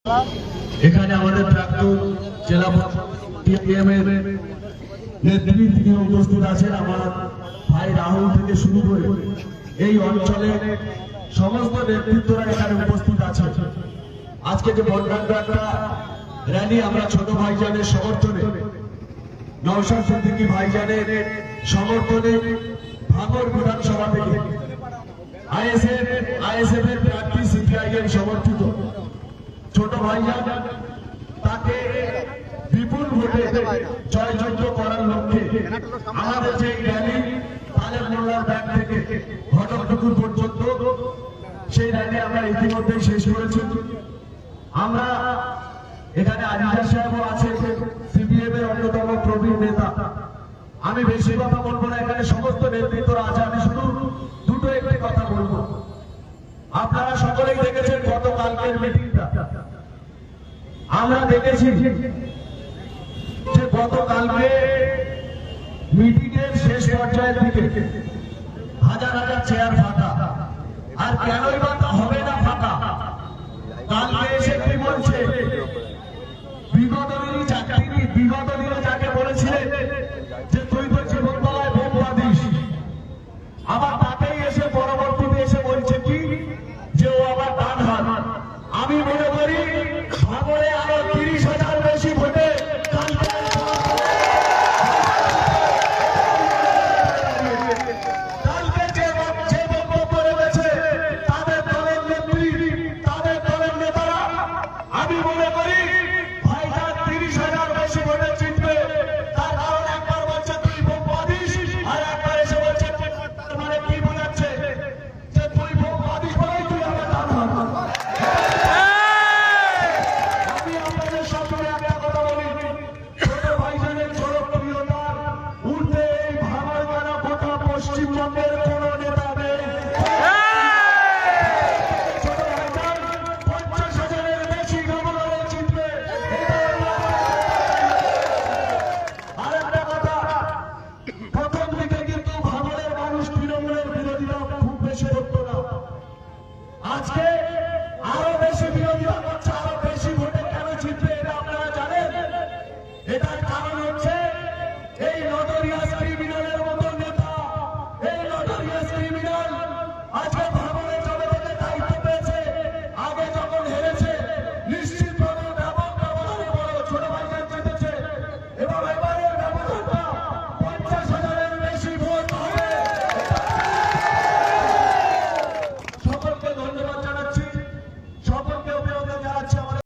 এখানে আমাদের প্রাক্তন জেলা টিএমের নেতৃত্বে উপস্থিত আছেন আমার ভাই রাহুল থেকে শুরু করে এই অঞ্চলের সমস্ত নেতৃত্বরা এখানে উপস্থিত আছে। আজকে যে বনগাঁটা র্যালি আমরা ছোট ভাইজানের সমর্থনে নওশাদ সিদ্দিকী ভাইজানের সমর্থনে ভাঙড় বিধানসভা থেকে আইএসএফ এর প্রার্থী সিপিআইএম সমর্থিত ছোট ভাইজান তাকে বিপুল ভোটে জয়যুক্ত করার লক্ষ্যে আমাদের যে র্যালি তালের মোল্লার ব্যাগ থেকে ঘটকপুকুর পর্যন্ত সেই র্যালি আমরা ইতিমধ্যেই শেষ করেছি। আমরা এখানে আজিজা সাহেবও আছে, সিপিএম এর অন্যতম প্রবীণ নেতা। আমি বেশি কথা বলবো না, এখানে সমস্ত নেতৃত্বরা আছে। আমি শুধু দুটো একটি কথা বলবো। আপনারা সকলেই দেখেছেন গতকালকের মিটিংটা। আমরা দেখেছি যে গতকালকে মিটিং এর শেষ পর্যায়ের দিকে হাজার হাজার চেয়ার ফাঁকা। আর কেনই বা হবে না ফাঁকা? কালকে এসে কি বলছে? বিগত দিনে যাকে বলেছিলেন যে তুই তো জীবনতলায় বোম বাঁধিস, আবার তাকেই এসে পরবর্তীতে এসে বলছে কি যে ও আবার ডান হাত। আমি মনে করি ভাঙড়ে আরো 30,000 বেশি ভোটে কালকে যে বক্তব্য রেখেছে তাদের দলের নেত্রী, তাদের দলের নেতারা, আমি মনে করি